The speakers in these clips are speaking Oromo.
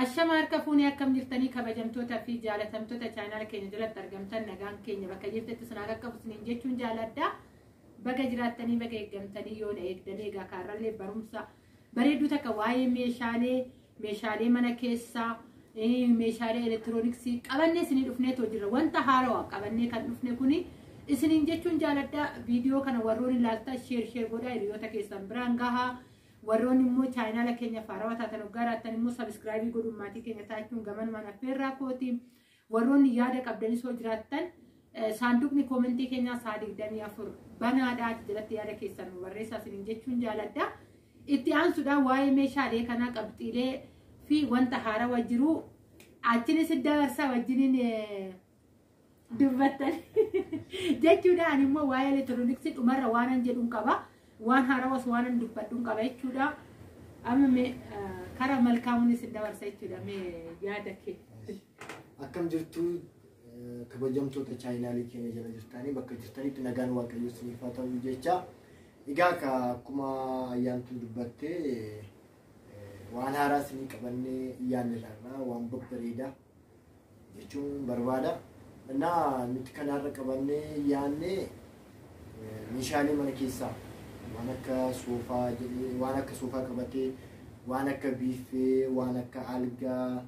Ashamaar kafuuni akkam jirtanii kabajamtoota fi jaalatamtoota chaanaala keenya jalatti argamtan nagaan keenya bakka jirtetti sanaa qaqqabsiniin jechuun jaaladha. Baga jiraattanii baga eeggamtanii yoo na eegdan egaa kaarrallee barumsa bareedduu takka waa'ee meeshaalee mana keessaa meeshaalee elektirooniksii qabannee isinii dhufneetoo jirra. Wanta haarawaa qabannee kan dhufne kuni isiniin jechuun jaaladha. Viidiyoo kana warroon ilaalta sheer godhaa hiriyoota keessan biraan gahaa. Warroon immoo chaanaala keenya faarawaa taatan hoggaaraattan immoo sabiskiraayibii godhuun maatii keenya taachuun gaman affeerraa kooti. Warroon yaada qabdanii soo jiraattan saanduqni koomentii keenyaa saa 24 banaadhaati jalatti yaada keessan barreessaa isiniin jechuun jaaladha. Itti aansuudhaan waa'ee meeshaalee kanaa qabxiilee fi wanta haarawaa jiru achinis dabarsaa wajjiniin dubbattan jechuudhaan immoo waa'ee elektirooniksii dhumarra waanan jedhuun qaba. Waan harawas waan dubbadhuun qaba jechuudha. Amma karaa malkaamuunis dabarsa jechuudha. Yaada kee akkam jirtu kabajamtoota chaanaalii keenya jala jirtanii bakka jirtanitti nagaan waaqayyoo isiniif haa ta'u jecha. Egaa akkuma ayyaantuun dubbattee waan haaraa isinii qabannee yaadneerra waan babbareedaa jechuun barbaada. Nuti kanarra qabannee yaadne meeshaalee mana keessaa waan akka soofaa jedhee waan akka soofaa qabatee waan akka biiffee waan akka algaa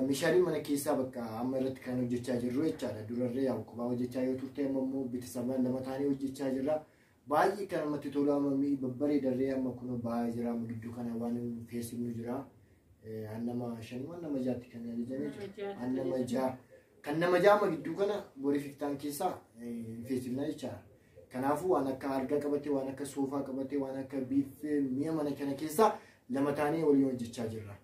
meeshaalee mana keessaa bakka amma irratti kan hojjechaa jirru jechaadha. Durarree yaa qubaa hojjechaa yoo turte ammoo bitisabaan lama taanee hojjechaa jirra. Baay'ee kan namatti tolu amma babbareedarree amma kun baay'ee jira gidduu kana waan feesifnu jira. Annama 5 waan nama 6tti kan ajajamee jira. Annama 6 kan nama 6 gidduu kana borii fiftaan keessaa feesifna jechaadha. Kanaafuu waan akka algaa qabatee waan akka soofaa qabatee waan akka biiffee mi'a mana kana keessaa lama taanee waliin hojjechaa jirra.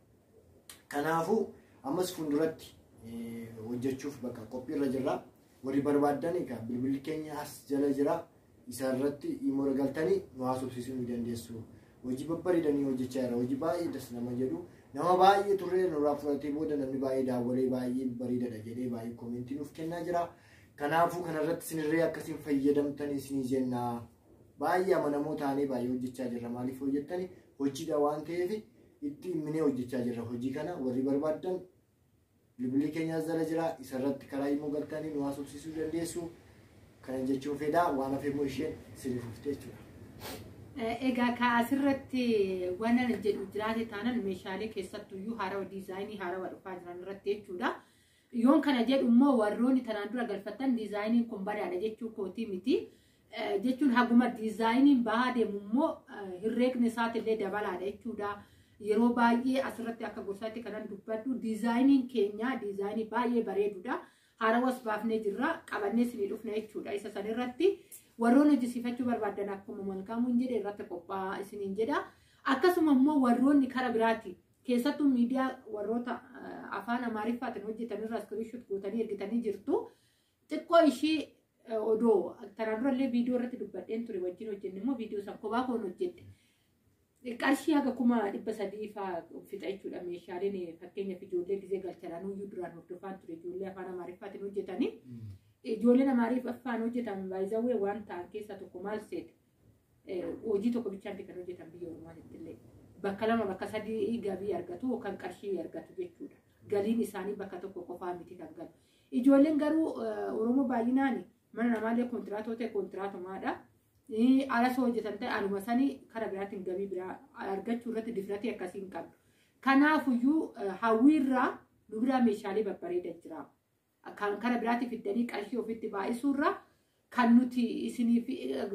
Kanaafuu ammas fuulduratti hojjechuuf bakka qophiirra jirra. Warri barbaadan egaa bilbilli keenya as jala jira. Isa irratti immoo galtanii nu haasofsiisuu ni dandeessu. Hojii babbareedanii hojjechaa jira. Hojii baay'ee das nama jedhu nama baay'ee turre nurraa fudhatee booda namni baay'ee daawwalee baay'ee bareedadha jedhee baay'ee koomentii nuuf kennaa jira. Kanaafuu kanarratti sinirree akkasiin fayyadamtanii isinii jenna. Baay'ee amanamoo taanee baay'ee hojjechaa jirra. Maaliif hojjettanii hojiidha waan ta'eef itti himnee hojjechaa jirra. Hojii kana warri barbaadan bilbilli keenya as jala jira. Isarratti karaa immoo galtanii nu haasofsiisuu dandeessu. Kana jechuun fedhaa waan hafe immoo isheen isiniif uffite jechuudha. Egaa asirratti waan ani jedhu jiraate taanan meeshaalee keessattuyyuu haarawaa diizaayinii haarawaa dhufaa jiran irratti jechuudha. Yoon kana jedhu immoo warroonni tanaan dura galfatan diizaayiniin kun badaadha jechuu kootii miti. Jechuun haguma diizaayiniin bahaa deemu immoo herreegni isaatillee dabalaadha jechuudha. Yeroo baay'ee asirratti akka gosaatti kanan dubbadhu diizaayiniin keenya diizaayinii baay'ee bareedudha. Haarawas baafnee jirra qabannee isinii dhufna jechuudha. Isa sanirratti warroon hojjisiifachuu barbaadan akkuma malkaamuun jedhe irratti qophaa'aa isiniin jedha. Akkasuma immoo warroonni karaa biraati keessattuu miidiyaa warroota afaan amaariffaatiin hojjetan irraa iskiriinshoot gootanii ergitanii jirtu. Xiqqoo ishii odoo tanaan durallee viidiyoo irratti dubbadheen ture wajjin hojjenne immoo viidiyoo san kophaa koon hojjette. Qarshii haga 300 fa'aa fixa jechuudha. Meeshaaleen fakkeenyaaf ijoollee gizee galchalaan iyyuu duraan hordofaan ture ijoollee afaan amaariffaatiin hojjetanii. Ijoolleen amaariffaan hojjetan baay'izawwee waan ta'an keessaa tokko maal seete hojii tokko bichaatti kan hojjetan biyya ormaatitti illee. Bakka 2 bakka 3 gabii argatu yookaan qarshii argatu jechuudha. Galiin isaanii bakka tokko qofaa miti kan galu. Ijoolleen garuu Oromoo baay'inaan mana namaallee kontiraatoo ta'e kontiraatumaadha. Alas hojjetan ta'e aluma sanii karaa biraatiin gabii biraa argachuu irratti difiratii akkasiin qabdu. Kanaafuyyuu hawwiirraa nu biraa meeshaalee babbareedaa jira. Kan karaa biraatii fiddanii qarshii ofitti baay'isuurraa kan nuti isiniif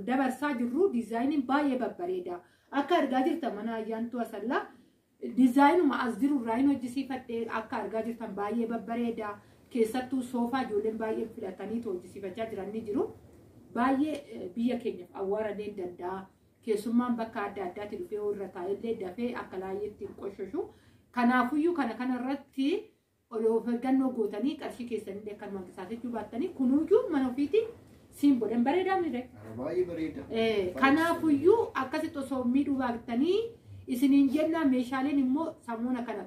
dabarsaa jirru diizaayiniin baay'ee babbareeda. Akka argaa jirtan mana ayyaantuu asallaa diizaayinuma as jiru irraa hin hojjisiifadhee akka argaa jirtan baay'ee babbareeda. Keessattuu soofaa ijoolleen baay'een filatanii hojjisiifachaa jiran ni jiru. Baay'ee biyya keenyaaf awwaaranii danda'a. Keessummaan bakka adda addaatti dhufee irra taa'ellee dafee akka laayyeetti hin qoshoshu. Kanaafuyyuu kanarratti of eeggannoo gootanii qarshii keessanillee kan manqisaasachuu baattanii kunuuyyuu mana ofiitiin siimboodhaan bareedaa mire. Baay'ee bareeda. Kanaafuyyuu akkasitti osoo miidhuu baattanii isiniin jenna meeshaaleen immoo sammuuna kana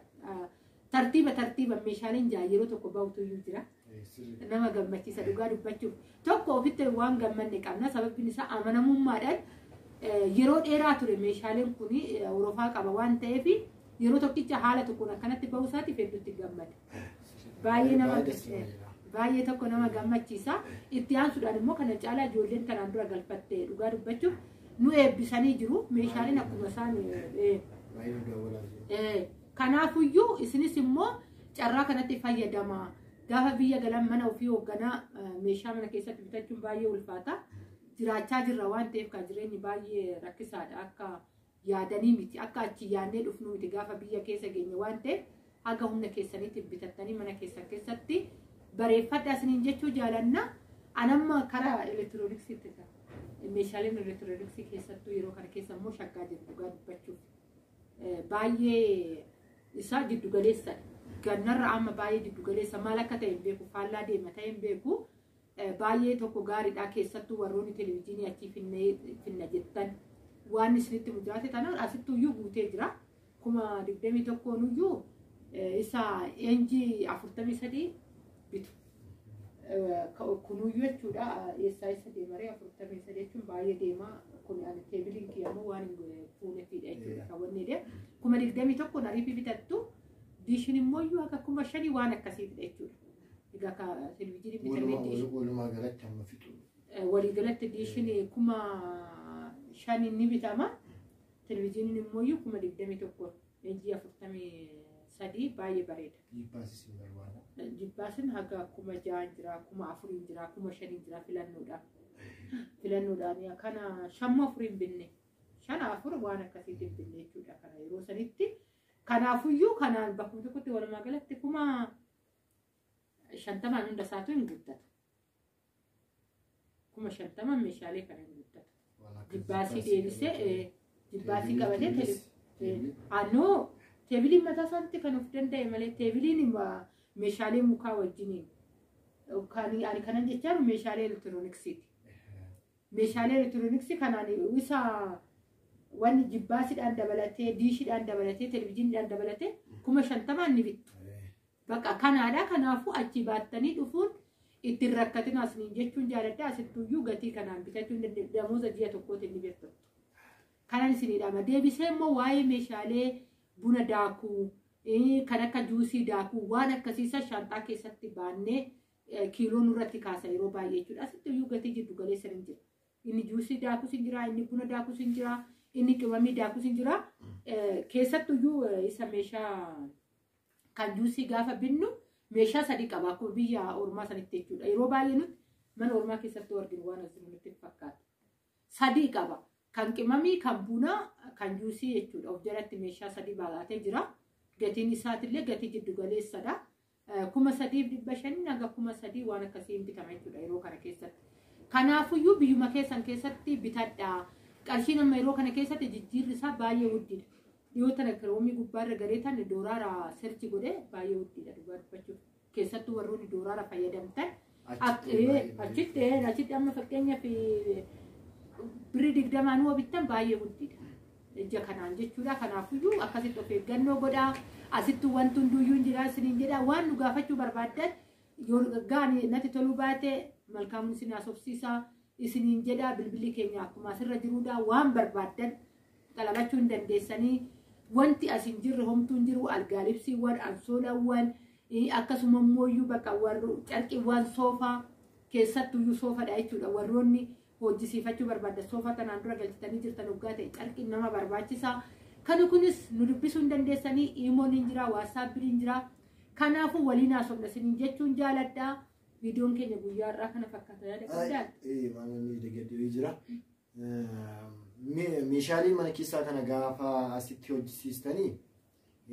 tartiiba meeshaaleen yeroo tokko bahutuyyuu jira. Nama gammachiisa dhugaa dubbachuuf tokko ofitti waan gammanne qabna sababni isaa amanamummaadhaan yeroo dheeraa ture meeshaaleen kun Awurooppaa qaba waan ta'eef yeroo tokkicha haala tokkoon akkanatti bahuu isaatiif hedduutti gammada. Baay'ee nama baay'ee tokko nama gammachiisa. Itti aansuudhaan immoo kana caalaa ijoolleen kanaan dura galfattee dhugaa dubbachuuf nu eebbisanii jiru. Meeshaaleen akkuma isaan kanaafuyyuu isinis immoo carraa kanatti fayyadamaa. Gaafa biyya galan mana ofii hoogganaa meeshaa mana keessatti bitachuun baay'ee ulfaata. Jiraachaa jirra waan ta'eef kan jireenyi baay'ee rakkisaadha. Akka yaadanii miti akka achi yaadnee dhufnu miti gaafa biyya keessa geenye waan ta'eef haga humna keessaniitti bitattanii mana keessan keessatti bareeffadhaa isiniin jechuu jaalanna. Anamma karaa elektirooniksiitti meeshaaleen elektirooniksii keessattuu yeroo kana keessa immoo shaggaa jiru dhugaa dubbachuuf. Baay'ee isaa jiddu galeessadha. Gannarra amma baay'ee jiddu galeessa maal akka ta'e hin beeku faallaa deema ta'e hin beeku. Baay'ee tokko gaariidha keessattuu warroonni televezyiinii achii finna jettan waan isinitti mudaate tanaan asittuyyuu guutee jira. 21,000 isa enjii 43 bitu. Kunuyyuu jechuudha eessaa isa deemaree 43 jechuun baay'ee deemaa kun teebiliin kiyyamu waan fuunefiidha jechuudha kaawwannee deema. 21,000 ariifii bitattu diishin immoo iyyuu akka 5,000 waan akkasiidha jechuudha. Egaa ka televezyiinii bitamee diishin walumaa galatti amma fixu. Walii galatti diishin 5,000 ni bitama. Televezyiiniin immoo iyyuu 21,000 enjii 43 baay'ee bareeda. Jibbaasis hin barbaada. Jibbaasin haga 6,000 jira, 4,000 jira, 5,000 jira filannoodhaan. Filannoodhaan kana 5,400 hin binne. 5,400 waan akkasiitti hin binne jechuudha kana yeroo sanitti. Kanaafuyyuu kanaan bakkuma tokkotti walumaa galatti 50,000 hunda isaatu hin guuttatu. 50,000 meeshaalee kana hin guuttatu. Jibbaasii deebisee jibbaasii qabatee annoo teebiliin mataa isaatti kan of danda'e malee teebiliin meeshaalee mukaa wajjiniin ani kanan jechaan meeshaalee elektirooniksiiti. Meeshaalee elektirooniksii kanaan isa wanni jibbaasiidhaan dabalatee diishiidhaan dabalatee televezyiiniidhaan dabalatee 50,000 ni bittu. Bakka kanaadha kanaafuu achi baattanii dhufuun ittiin rakkatina asiniin jechuun jaaladha asittuyyuu gatii kanaan bitachuun damooza ji'a tokkootiin ni beektu. Kanan isinidha deebisee immoo waa'ee meeshaalee buna daakuu kan akka juusii daakuu waan akkasiisa shantaa keessatti baannee kiiloo nurratti kaasa yeroo baay'ee jechuudha. Asittuyyuu gatii jiddu galeessa hin jira. Inni juusii daakuu hin jira, inni buna daakuu hin jira, inni qimamii daakuu hin jira. Keessattuyyuu isa meeshaa kan juusii gaafa binnu meeshaa 3 qaba akkuma biyya ormaa sanitti jechuudha. Yeroo baay'ee nuti mana ormaa keessatti arginu waan asii nutti fakkaata. 3 qaba. Kan qimamii, kan bunaa, kan juusii jechuudha. Of jalatti meeshaa 3 baatee jira. Gatiin isaatillee gatii jiddu galeessadha. 3,500 haga 3,000 waan akkasii hin bitama jechuudha yeroo kana keessatti. Kanaafuyyuu biyyuma keessan keessatti bitadhaa. Qarshiin amma yeroo kana keessatti jijjiirri isaa baay'ee guddiidha. Dhiyoo tana kiroomii gubbaarra gareetan dooraara serchi godhee baay'ee guddiidha dhugaa dubbachuuf. Keessattuu warroonni dooraara fayyadamtan achitti amma fakkeenyaaf birrii 20 nu bittan baay'ee guddiidha. Ija kanaan jechuudha. Kanaafuyyuu akkasitti of eeggannoo godhaa. Asitti wanti hunduyyuu hin jira isiniin jedha waan nu gaafachuu barbaaddan yoo gaanii natti toluu baate malkaamuun isin haasofsiisaa isiniin jedha bilbilli keenya akkuma asirra jiruudha waan barbaaddan xalabachuu hin dandeessanii wanti asin jirre homtuu hin jiru algaalibsiiwwan ansoolawwan akkasuma immoo bakka warro carqiiwwan soofaa keessattuyyuu soofadha jechuudha warroonni hojjisiifachuu barbaaddan soofaa tanaan dura galchitanii jirtan waggaa ta'e carqiin nama barbaachisaa. Kan kunis nu dubbisuu hin dandeessanii iimoon hin jira waasaappiin hin jira kanaafuu waliin haasofna isiniin jechuun jaaladha. Viidiyoon keenya guyyaa irraa kana fakkaata yaada qabdaa. Maamilli deeggaree jira. Meeshaalee mana keessaa kana gaafa asitti hojjisiistanii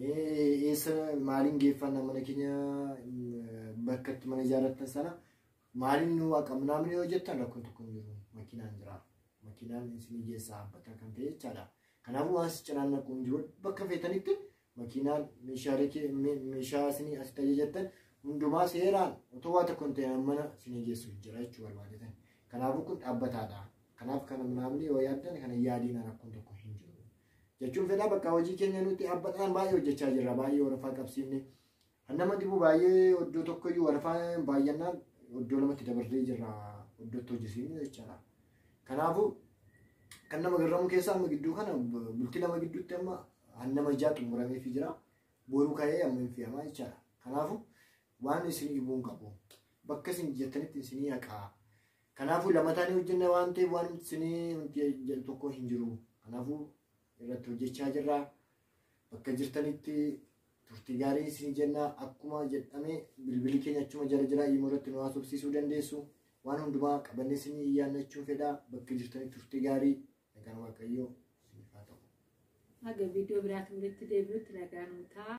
eessa maaliin geeffanna mana keenya bakka itti mana ijaarratan sana maaliin nu qabnaamni yoo jettan rakkoon tokko hin jiru makiinaan jira. Makiinaan isinii geessaa bakka kan ta'e jechaadha. Kanaafuu waan si cinaan naquun jiru bakka feetanitti makiinaan meeshaa isinii asitti ajajattan hundumaa seeraan otoo waa tokko hin ta'in mana isinii geessuuf jira jechuu barbaadetan. Kanaafuu kun dhaabbataadha. Kanaaf kana namni yoo yaaddan kana yaadiin rakkoon tokko hin jiru. Jechuun fedhaa bakka hojii keenya nuti dhaabbataan baay'ee hojjechaa jirra. Baay'ee warafaa qabsiifne. Nama dhibu baay'ee iddoo tokkoyyuu warafaa baay'annaan iddoo lamatti dabarree jirra. Iddootti hojjisiifne jechaadha. Kanaafuu kan nama garramu keessaa amma gidduu kana bultii lama gidduutti amma annama ijaa xumuramee fi jira boruu ka'ee amma hin fe'amaa jechaadha. Kanaafuu waan isin dhibuun qabu bakka isin jettanitti isinii haqaa. Kanaafuu lama taanee hojjenna waan ta'eef waan isinii tokko hin jiru. Kanaafuu irratti hojjechaa jirra. Bakka jirtanitti turtii gaarii isin jenna akkuma jedhame bilbilli keenya achuma jala jira immoo irratti nu haasofsiisuu dandeessu. Waan hundumaa qabannee isin yaannachuu fedha. Bakka jirtanitti turtii gaarii nagaan waaqayyoo isiniif haa ta'u. Aga viidiyoo biraatti walitti deebi'utti nagaan ta'a.